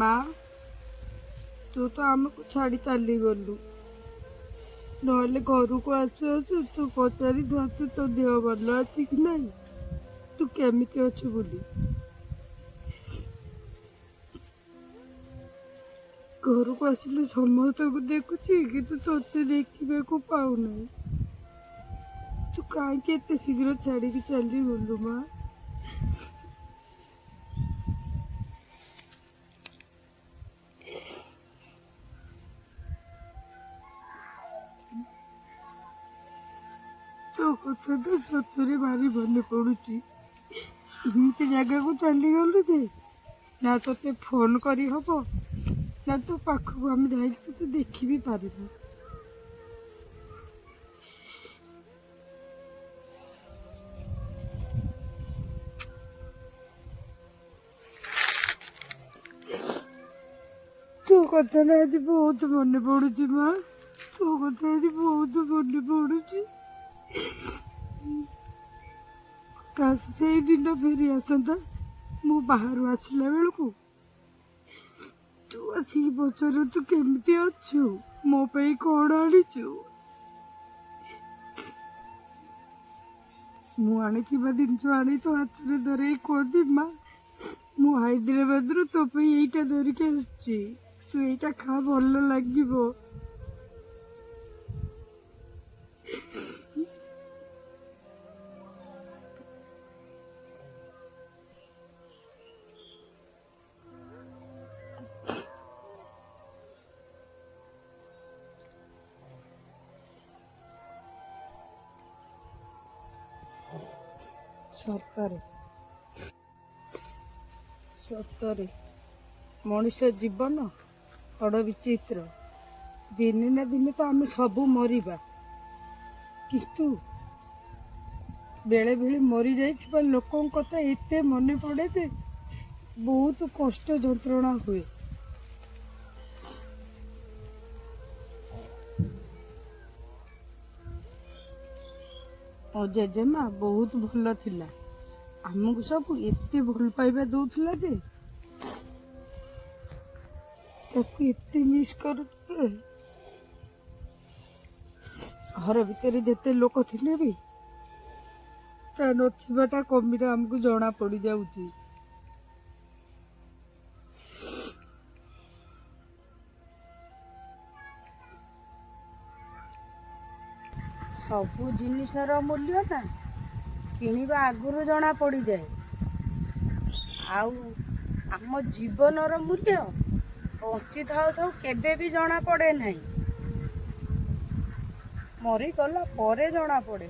ମା ତୁ ତ ଆମକୁ ଛାଡ଼ି ଚାଲିଗଲୁ, ନହେଲେ ଘରକୁ ଆସୁ ଆସୁ ତୁ ପଚାରିଥାନ୍ତୁ ତୋ ଦେହ ଭଲ ଅଛି କି ନାହିଁ, ତୁ କେମିତି ଅଛୁ ବୋଲି। ଘରକୁ ଆସିଲେ ସମସ୍ତଙ୍କୁ ଦେଖୁଛି କିନ୍ତୁ ତୋତେ ଦେଖିବାକୁ ପାଉନାହିଁ। ତୁ କାହିଁକି ଏତେ ଶୀଘ୍ର ଛାଡ଼ିକି ଚାଲିଗଲୁ ମା? ତୋ କଥାଟା ସତରେ ଭାରି ମନେ ପଡ଼ୁଛି। ଏମିତି ଜାଗାକୁ ଚାଲିଗଲୁ ଯେ ନା ତୋତେ ଫୋନ୍ କରିହବ ନା ତୋ ପାଖକୁ ଆମେ ଯାଇକି ତୋତେ ଦେଖି ବି ପାରିବୁ। ତୋ କଥା ନା ଆଜି ବହୁତ ମନେ ପଡ଼ୁଛି ମା, ତୋ କଥା ଆଜି ବହୁତ ମନେ ପଡ଼ୁଛି। କାଶ ସେଇ ଦିନ ଫେରି ଆସନ୍ତା, ମୁଁ ବାହାରୁ ଆସିଲା ବେଳକୁ ତୁ ଆସିକି ପଚାରୁ ତୁ କେମିତି ଅଛୁ, ମୋ ପାଇଁ କଣ ଆଣିଛୁ। ମୁଁ ଆଣିଥିବା ଜିନିଷ ଆଣି ତୋ ହାତରେ ଧରେଇ କୁହନ୍ତି ମା ମୁଁ ହାଇଦ୍ରାବାଦରୁ ତୋ ପାଇଁ ଏଇଟା ଧରିକି ଆସିଛି, ତୁ ଏଇଟା ଖା ଭଲ ଲାଗିବ। ସତରେ ସତରେ ମଣିଷ ଜୀବନ ବଡ଼ ବିଚିତ୍ର। ଦିନେ ନା ଦିନେ ତ ଆମେ ସବୁ ମରିବା, କିନ୍ତୁ ବେଳେ ବେଳେ ମରିଯାଇଥିବା ଲୋକଙ୍କ କଥା ଏତେ ମନେ ପଡ଼େ ଯେ ବହୁତ କଷ୍ଟ ଯନ୍ତ୍ରଣା ହୁଏ। ମୋ ଜେଜେମା ବହୁତ ଭଲ ଥିଲା, ଆମକୁ ସବୁ ଏତେ ଭଲ ପାଇବା ଦଉଥିଲା ଯେ ତାକୁ ଏତେ ମିସ୍ କରୁଥିଲେ। ଘର ଭିତରେ ଯେତେ ଲୋକ ଥିଲେ ବି ତା ନଥିବାଟା କମିଟା ଆମକୁ ଜଣା ପଡ଼ିଯାଉଛି। ସବୁ ଜିନିଷର ମୂଲ୍ୟ ନା କିଣିବା ଆଗରୁ ଜଣା ପଡ଼ିଯାଏ, ଆଉ ଆମ ଜୀବନର ମୂଲ୍ୟ ବଞ୍ଚି ଥାଉ ଥାଉ କେବେ ବି ଜଣା ପଡ଼େ ନାହିଁ, ମରିଗଲା ପରେ ଜଣା ପଡ଼େ।